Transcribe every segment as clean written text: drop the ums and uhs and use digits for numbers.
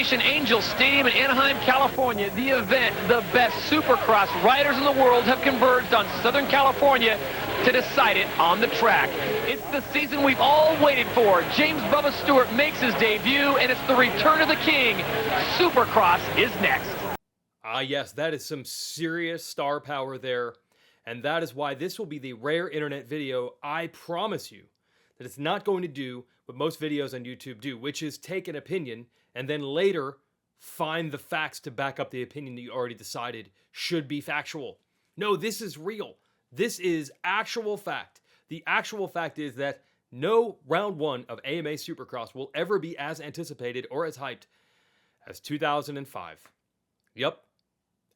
location, Angel Stadium in Anaheim, California. The event, the best Supercross riders in the world have converged on Southern California to decide it on the track. It's the season we've all waited for. James Bubba Stewart makes his debut, and it's the return of the king. Supercross is next. Ah, yes, that is some serious star power there. And that is why this will be the rare internet video, I promise you, that it's not going to do what most videos on YouTube do, which is take an opinion and then later find the facts to back up the opinion that you already decided should be factual. No, this is real. This is actual fact. The actual fact is that no round one of AMA Supercross will ever be as anticipated or as hyped as 2005. Yep,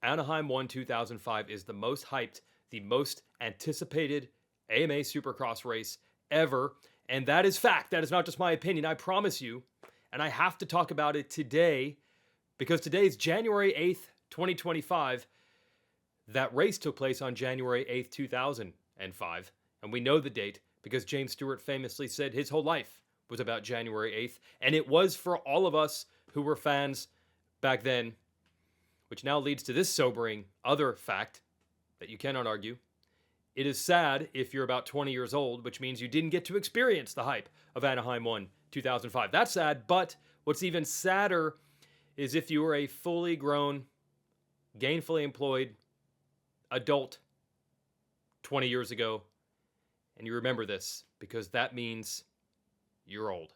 Anaheim 1 2005 is the most hyped, the most anticipated AMA Supercross race ever. And that is fact. That is not just my opinion, I promise you. And I have to talk about it today because today is January 8th, 2025. That race took place on January 8th, 2005. And we know the date because James Stewart famously said his whole life was about January 8th. And it was for all of us who were fans back then, which now leads to this sobering other fact that you cannot argue. It is sad if you're about 20 years old, which means you didn't get to experience the hype of Anaheim 1 2005. That's sad, but what's even sadder is if you were a fully grown, gainfully employed adult 20 years ago, and you remember this, because that means you're old.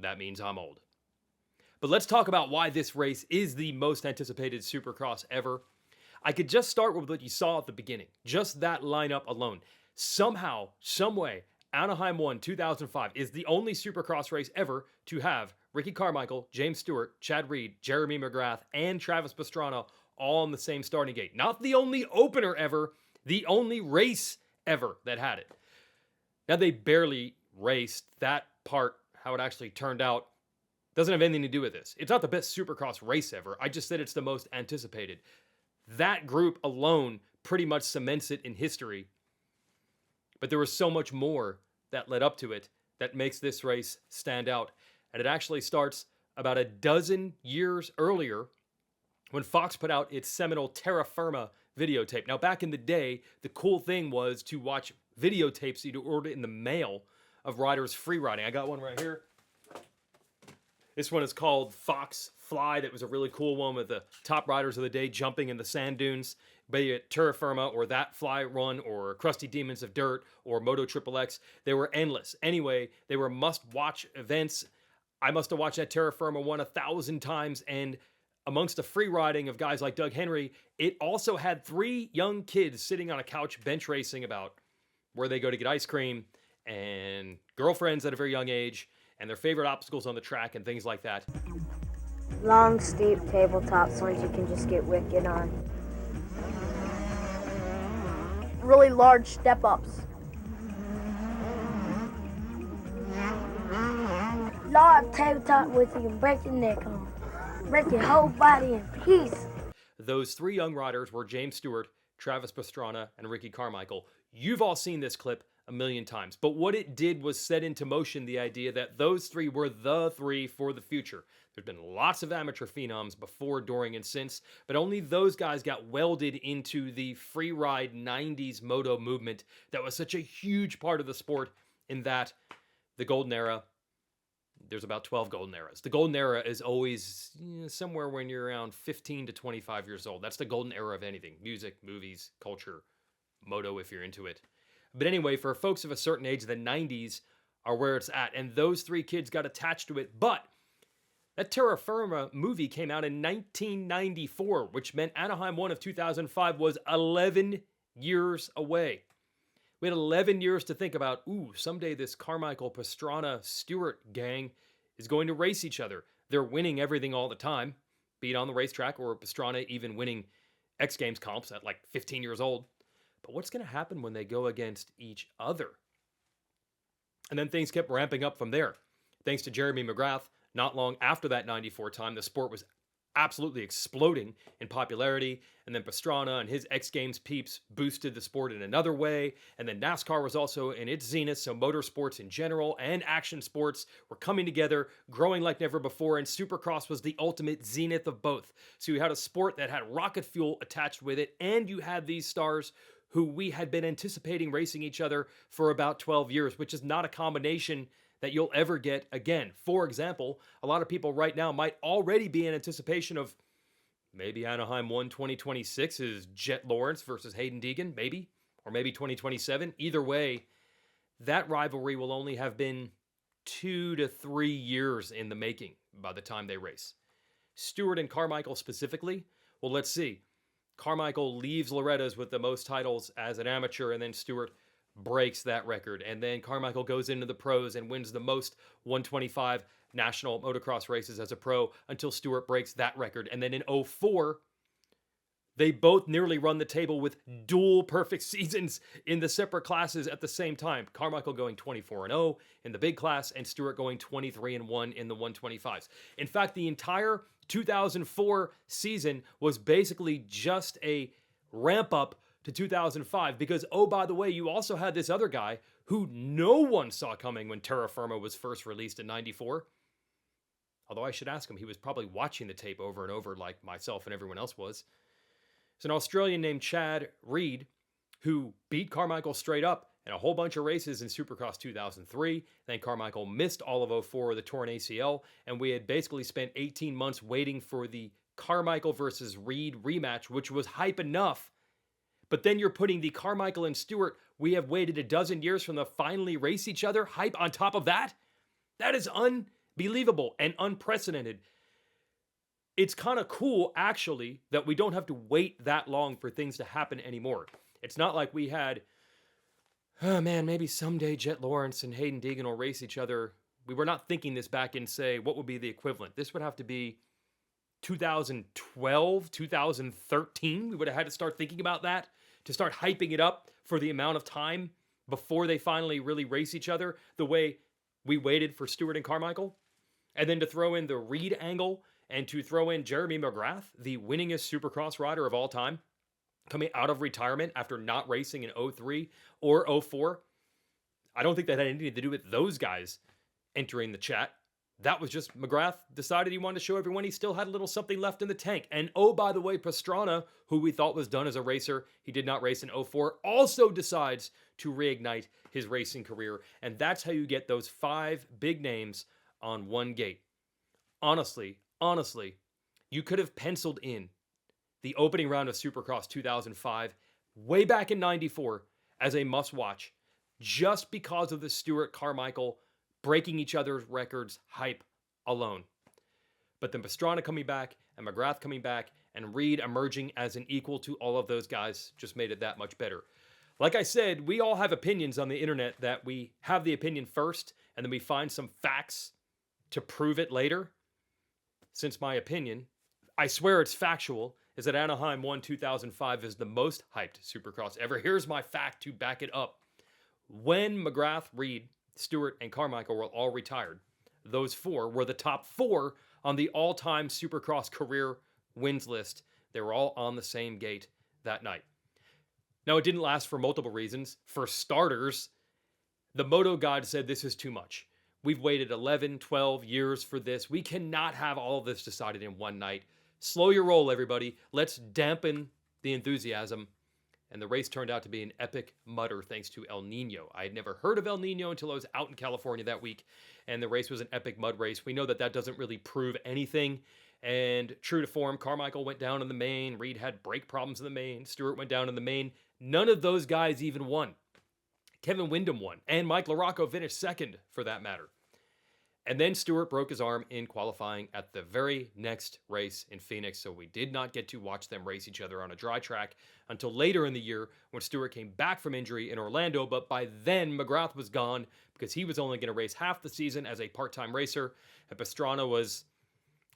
That means I'm old. But let's talk about why this race is the most anticipated Supercross ever. I could just start with what you saw at the beginning. Just that lineup alone. Somehow, someway, Anaheim 1 2005 is the only Supercross race ever to have Ricky Carmichael, James Stewart, Chad Reed, Jeremy McGrath, and Travis Pastrana all on the same starting gate. Not the only opener ever, the only race ever that had it. Now, they barely raced. That part, how it actually turned out, doesn't have anything to do with this. It's not the best Supercross race ever. I just said it's the most anticipated. That group alone pretty much cements it in history. But there was so much more that led up to it that makes this race stand out. And it actually starts about a dozen years earlier when Fox put out its seminal Terra Firma videotape. Now, back in the day, the cool thing was to watch videotapes you'd order in the mail of riders free riding. I got one right here. This one is called Fox Fly. That was a really cool one with the top riders of the day jumping in the sand dunes, be it Terra Firma or That Fly Run or Crusty Demons of Dirt or Moto XXX. They were endless. Anyway, they were must-watch events. I must have watched that Terra Firma one 1,000 times, and amongst the free riding of guys like Doug Henry, it also had 3 young kids sitting on a couch bench racing about where they go to get ice cream and girlfriends at a very young age and their favorite obstacles on the track and things like that. Long, steep tabletops, ones you can just get wicked on. Really large step-ups. Large tabletop with you can break your neck on. Break your whole body in peace. Those 3 young riders were James Stewart, Travis Pastrana, and Ricky Carmichael. You've all seen this clip a million times, but what it did was set into motion the idea that those 3 were the 3 for the future. There's been lots of amateur phenoms before, during, and since, but only those guys got welded into the free ride 90s moto movement that was such a huge part of the sport, in that the golden era, there's about 12 golden eras. The golden era is always somewhere when you're around 15 to 25 years old. That's the golden era of anything. Music, movies, culture, moto if you're into it. But anyway, for folks of a certain age, the 90s are where it's at. And those 3 kids got attached to it. But that Terra Firma movie came out in 1994, which meant Anaheim 1 of 2005 was 11 years away. We had 11 years to think about, someday this Carmichael, Pastrana, Stewart gang is going to race each other. They're winning everything all the time, be it on the racetrack or Pastrana even winning X Games comps at like 15 years old. But what's going to happen when they go against each other? And then things kept ramping up from there. Thanks to Jeremy McGrath, not long after that 94 time, the sport was absolutely exploding in popularity. And then Pastrana and his X Games peeps boosted the sport in another way. And then NASCAR was also in its zenith. So motorsports in general and action sports were coming together, growing like never before. And Supercross was the ultimate zenith of both. So you had a sport that had rocket fuel attached with it. And you had these stars who we had been anticipating racing each other for about 12 years, which is not a combination that you'll ever get again. For example, a lot of people right now might already be in anticipation of maybe Anaheim 1 2026 is Jet Lawrence versus Hayden Deegan, maybe, or maybe 2027. Either way, that rivalry will only have been 2 to 3 years in the making by the time they race. Stewart and Carmichael specifically, well, let's see. Carmichael leaves Loretta's with the most titles as an amateur, and then Stewart breaks that record. And then Carmichael goes into the pros and wins the most 125 national motocross races as a pro until Stewart breaks that record. And then in 04, they both nearly run the table with dual perfect seasons in the separate classes at the same time. Carmichael going 24-0 in the big class and Stewart going 23-1 in the 125s. In fact, the entire 2004 season was basically just a ramp up to 2005 because, oh, by the way, you also had this other guy who no one saw coming when Terra Firma was first released in 94. Although I should ask him, he was probably watching the tape over and over like myself and everyone else was. It's an Australian named Chad Reed who beat Carmichael straight up in a whole bunch of races in Supercross 2003. Then Carmichael missed all of 04 with a torn ACL, and we had basically spent 18 months waiting for the Carmichael versus Reed rematch, which was hype enough. But then you're putting the Carmichael and Stewart, we have waited a dozen years from the finally race each other, hype on top of that? That is unbelievable and unprecedented. It's kind of cool, actually, that we don't have to wait that long for things to happen anymore. It's not like we had, oh man, maybe someday Jet Lawrence and Hayden Deegan will race each other. We were not thinking this back in, say, what would be the equivalent? This would have to be 2012, 2013. We would have had to start thinking about that to start hyping it up for the amount of time before they finally really race each other the way we waited for Stewart and Carmichael. And then to throw in the Reed angle and to throw in Jeremy McGrath, the winningest Supercross rider of all time, coming out of retirement after not racing in 03 or 04. I don't think that had anything to do with those guys entering the chat. That was just McGrath decided he wanted to show everyone he still had a little something left in the tank. And oh, by the way, Pastrana, who we thought was done as a racer, he did not race in 04, also decides to reignite his racing career. And that's how you get those 5 big names on one gate. Honestly, you could have penciled in the opening round of Supercross 2005 way back in 94 as a must-watch just because of the Stewart Carmichael breaking each other's records hype alone. But then Pastrana coming back and McGrath coming back and Reed emerging as an equal to all of those guys just made it that much better. Like I said, we all have opinions on the internet that we have the opinion first and then we find some facts to prove it later. Since my opinion, I swear it's factual, is that Anaheim 1 2005 is the most hyped Supercross ever. Here's my fact to back it up. When McGrath, Reed, Stewart, and Carmichael were all retired, those 4 were the top 4 on the all-time Supercross career wins list. They were all on the same gate that night. Now, it didn't last for multiple reasons. For starters, the Moto Gods said this is too much. We've waited 11, 12 years for this. We cannot have all of this decided in one night. Slow your roll, everybody. Let's dampen the enthusiasm. And the race turned out to be an epic mutter thanks to El Nino. I had never heard of El Nino until I was out in California that week, and the race was an epic mud race. We know that that doesn't really prove anything, and true to form, Carmichael went down in the main, Reed had brake problems in the main, Stewart went down in the main. None of those guys even won. Kevin Windham won, and Mike LaRocco finished second for that matter. And then Stewart broke his arm in qualifying at the very next race in Phoenix, so we did not get to watch them race each other on a dry track until later in the year when Stewart came back from injury in Orlando, but by then McGrath was gone because he was only going to race half the season as a part-time racer, and Pastrana was,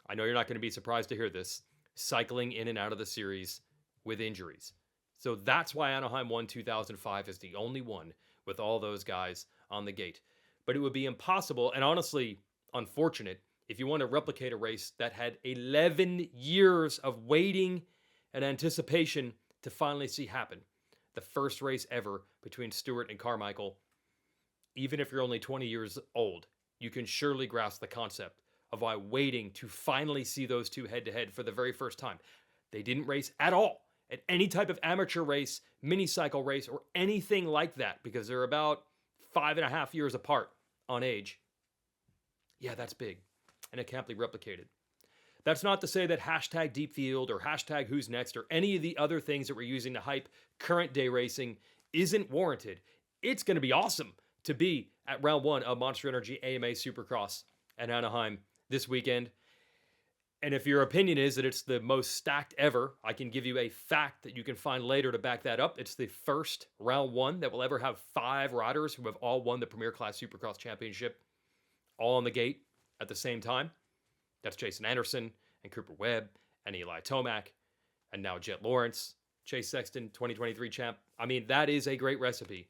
I know you're not going to be surprised to hear this, cycling in and out of the series with injuries. So that's why Anaheim 1 2005 is the only one with all those guys on the gate. But it would be impossible and honestly unfortunate if you want to replicate a race that had 11 years of waiting and anticipation to finally see happen, the first race ever between Stewart and Carmichael, even if you're only 20 years old, you can surely grasp the concept of why waiting to finally see those two head-to-head for the very first time. They didn't race at all at any type of amateur race, mini-cycle race, or anything like that, because they're about 5.5 years apart on age. Yeah, that's big, and it can't be replicated. That's not to say that hashtag Deep Field or hashtag Who's Next or any of the other things that we're using to hype current day racing isn't warranted. It's going to be awesome to be at round 1 of Monster Energy AMA Supercross at Anaheim this weekend. And if your opinion is that it's the most stacked ever, I can give you a fact that you can find later to back that up. It's the first round 1 that will ever have 5 riders who have all won the Premier Class Supercross Championship all on the gate at the same time. That's Jason Anderson and Cooper Webb and Eli Tomac and now Jet Lawrence, Chase Sexton, 2023 champ. I mean, that is a great recipe.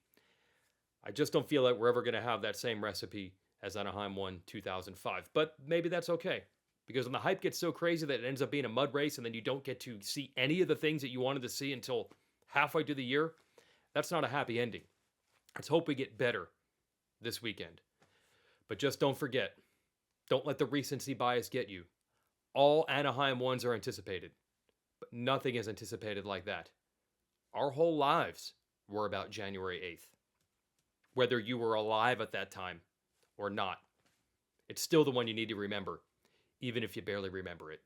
I just don't feel like we're ever going to have that same recipe as Anaheim won 2005. But maybe that's okay. Because when the hype gets so crazy that it ends up being a mud race and then you don't get to see any of the things that you wanted to see until halfway through the year, that's not a happy ending. Let's hope we get better this weekend. But just don't forget, don't let the recency bias get you. All Anaheim ones are anticipated, but nothing is anticipated like that. Our whole lives were about January 8th. Whether you were alive at that time or not, it's still the one you need to remember, even if you barely remember it.